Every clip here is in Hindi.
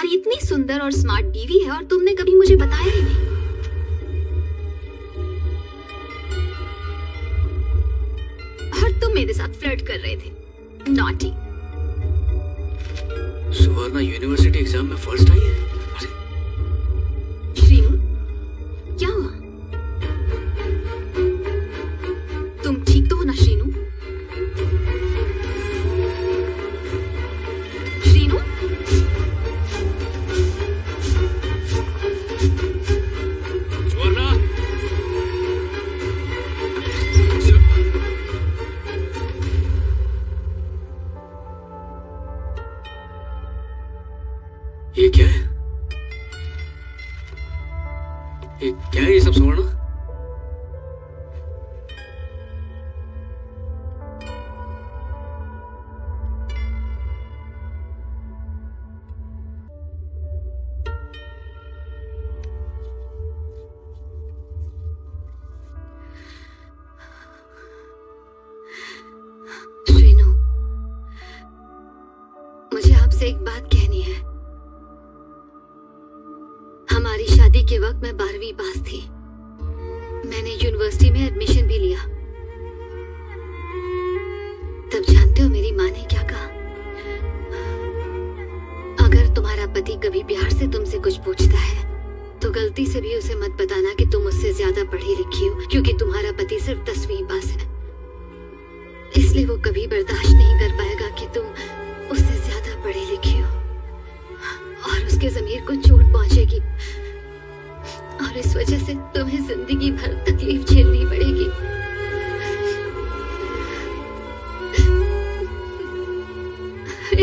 तुम्हारी इतनी सुंदर और स्मार्ट बीवी है और तुमने कभी मुझे बताया ही नहीं। और तुम मेरे साथ फ्लर्ट कर रहे थे। नॉटी। सुवर्णा यूनिवर्सिटी एग्जाम में फर्स्ट आई है। श्रीनू, क्या हुआ? तुम ठीक तो हो ना श्रीनू? श्रीनू? सुवर्णा, ये क्या है? ये क्या है ये सब सुवर्णा? श्रीनू, मुझे आपसे एक बात कहनी है। हमारी शादी के वक्त मैं 12वीं पास थी। मैंने यूनिवर्सिटी में एडमिशन भी लिया। तब जानते हो मेरी माँ ने क्या कहा? अगर तुम्हारा पति कभी प्यार से तुमसे कुछ पूछता है तो गलती से भी उसे मत बताना कि तुम उससे ज्यादा पढ़ी लिखी हो, क्योंकि तुम्हारा पति सिर्फ 10वीं पास है। इसलिए वो कभी बर्दाश्त नहीं कर पाएगा कि तुम उससे ज्यादा पढ़ी लिखी हो, और उसके ज़मीर को चोट पहुंचेगी और इस वजह से तुम्हें जिंदगी भर तकलीफ झेलनी पड़ेगी।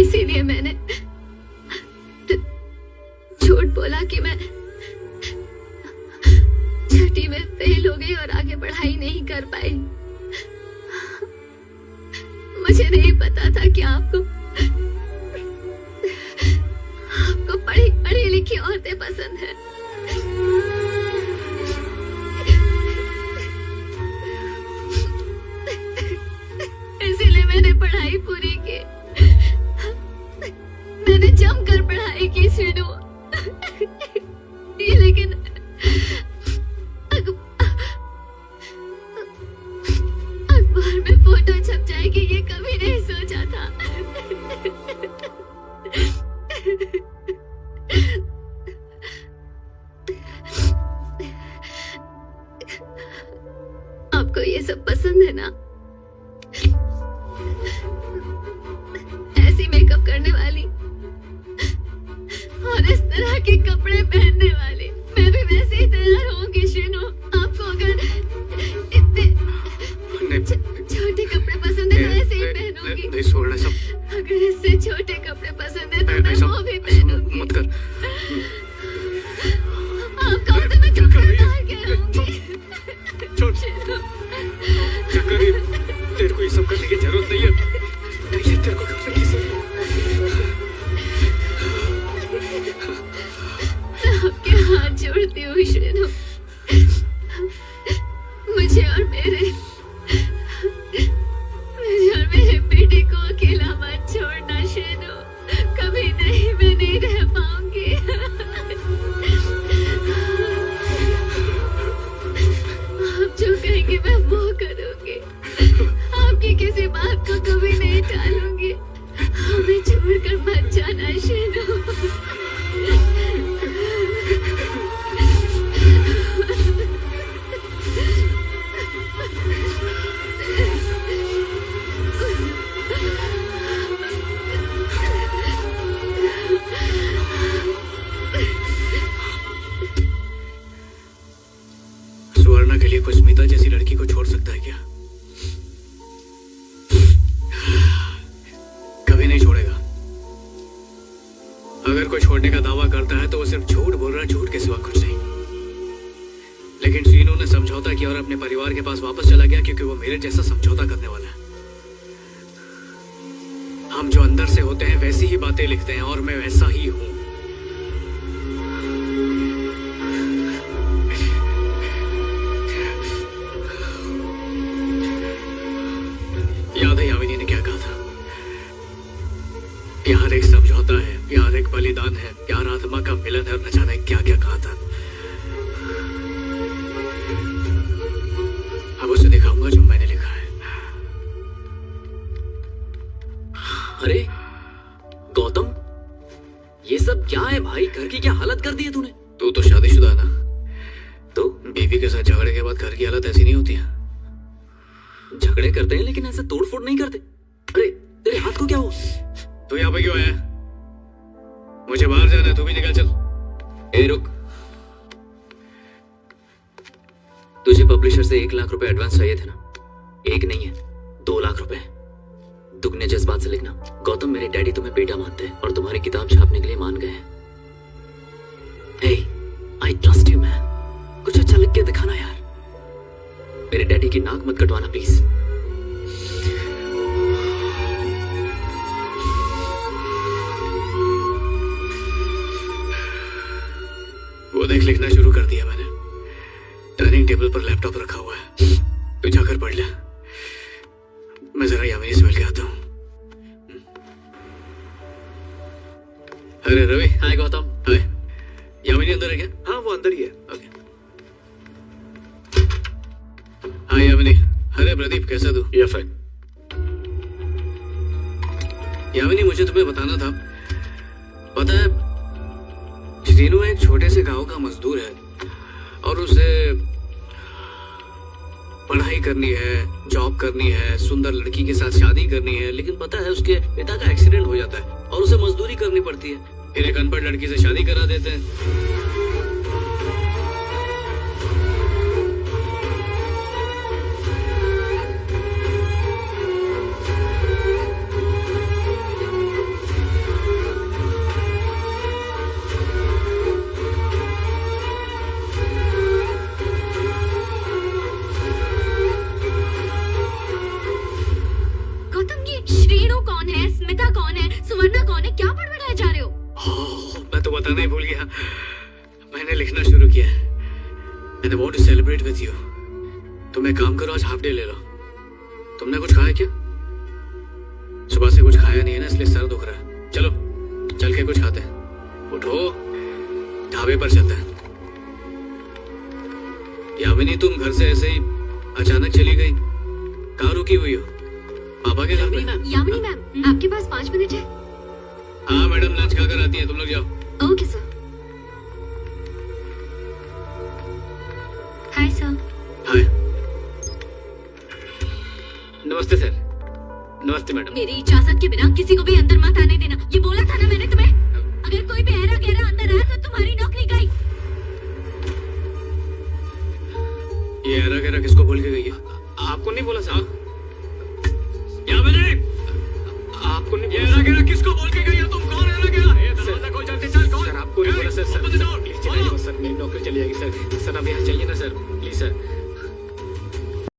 इसीलिए मैंने झूठ बोला कि मैं 6ठी में फेल हो गई और आगे पढ़ाई नहीं कर पाई। मुझे नहीं पता था कि आपको पढ़ी लिखी औरतें पसंद है। इसीलिए मैंने पढ़ाई पूरी की। मैंने जमकर पढ़ाई की श्रीनू। लेकिन अखबार में फोटो छप जाएगी ये कभी नहीं सोचा था। आपको ये सब पसंद है ना? ऐसी मेकअप करने वाली और इस तरह के कपड़े पहनने वाली। मैं भी वैसे ही तैयार होंगी श्रीनू। आपको अगर इतने छोटे कपड़े पसंद है तो ऐसे ही पहनूंगी। नहीं सुवर्णा, सब अगर इससे छोटे कपड़े पसंद है तो मैं वो भी पहनूंगी। मत कर। आप कहो तो मैं चुप उतार के रहूंगी। छोड़। क्या करी? तेरे को ये सब करने की जरूरत नहीं है। ये तेरे को करने की जरूरत है। आपके हाथ जोड़ती हूँ श्रीनू। मुझे और मेरे बेटे को अकेला मत छोड़ना श्रीनू। कभी नहीं, मैं नहीं रह पाऊंगी। आप जो कहेंगे मैं वो करूंगी। आपकी किसी बात को कभी नहीं टालूंगी। हमें छोड़कर मत जाना श्रीनू। सुवर्णा के लिए कोई स्मिता जैसी लड़की को छोड़ सकता है क्या? कभी नहीं छोड़ेगा। अगर कोई छोड़ने का दावा करता है तो वो सिर्फ झूठ बोल रहा है, झूठ के सिवा कुछ नहीं। लेकिन श्रीनू ने समझौता किया और अपने परिवार के पास वापस चला गया, क्योंकि वो मेरे जैसा समझौता करने वाला है। हम जो अंदर से होते हैं वैसी ही बातें लिखते हैं, और मैं वैसा ही हूं। याद है यामिनी ने क्या कहा था? प्यार एक समझौता है, प्यार एक बलिदान है। प्यार आत्मा का मिलन है और न जाने क्या क्या कहा था। अब उसे दिखाऊंगा जो मैंने लिखा है। अरे गौतम, ये सब क्या है भाई? घर की क्या हालत कर दी है तूने? तू तो शादीशुदा है ना, तो बीवी के साथ झगड़े के बाद घर की हालत ऐसी नहीं होती है। झगड़े करते हैं लेकिन ऐसे तोड़फोड़ नहीं करते। अरे तेरे हाथ को क्या हुआ? तू यहाँ पे क्यों आया? मुझे बाहर जाना है, तू भी निकल चल। ए रुक, तुझे पब्लिशर से 1 लाख रुपए एडवांस चाहिए थे ना? एक नहीं है, 2 लाख रुपए। दुगने जज्बात से लिखना। गौतम, मेरे डैडी तुम्हें बेटा मानते हैं और तुम्हारी किताब छापने के लिए मान गए हैं। I trust you man. कुछ अच्छा लिख के दिखाना यार। मेरे डैडी की नाक मत कटवाना प्लीज। वो देख, लिखना शुरू कर दिया मैंने। डाइनिंग टेबल पर लैपटॉप रखा हुआ है, तू जाकर पढ़ ले। मैं जरा यामिनी से मिल के आता हूँ। अरे रवि। हाय गौतम। हाय। यामिनी अंदर है क्या? हाँ वो अंदर ही है। ओके। हाय यामिनी। अरे प्रदीप, कैसा तू? या फाइन। यामिनी, मुझे तुम्हें बताना था, पता है श्रीनु एक छोटे से गांव का मजदूर है और उसे पढ़ाई करनी है, जॉब करनी है, सुंदर लड़की के साथ शादी करनी है, लेकिन पता है उसके पिता का एक्सीडेंट हो जाता है और उसे मजदूरी करनी पड़ती है। फिर एक अनपढ़ लड़की से शादी करा देते हैं। श्रीनु कौन है, स्मिता कौन है, सुवर्णा कौन है, क्या बड़बड़ाए जा रहे हो? मैं तो बताना ही भूल गया, मैंने लिखना शुरू किया है। And I want to celebrate with you. तुम एक काम करो, आज हाफ डे ले लो। तुमने कुछ खाया क्या? सुबह से कुछ खाया नहीं है ना, इसलिए सर दुख रहा है। चलो चल के कुछ खाते हैं। उठो, ढाबे पर चलते हैं। यामिनी, तुम घर से ऐसे ही अचानक चली गई, कहाँ रुकी हुई हो? पापा के घर पे? यामिनी मैम, आपके पास 5 मिनट है? हाँ मैडम, लंच खाकर आती है, तुम लोग जाओ। Okay sir. Hi sir. Hi. नमस्ते सर। नमस्ते मैडम। मेरी इजाजत के बिना किसी को भी अंदर मत आने देना, ये बोला था ना मैंने तुम्हें। अगर कोई भी ऐरा गहरा अंदर आया तो तुम्हारी नौकरी गई। ये ऐरा गहरा किसको बोल के गई है? आपको नहीं बोला साहब? आपको नहीं? ऐरा गहरा किसको बोल के गई है? तुम कौन ऐरा गहरा? दरवाजा खोल, जल्दी चल। कौन? सर आपको नहीं बोला सर। प्लीज चलिए सर, मेरी नौकरी चली जाएगी सर। सर अब यहाँ चाहिए ना सर, प्लीज सर।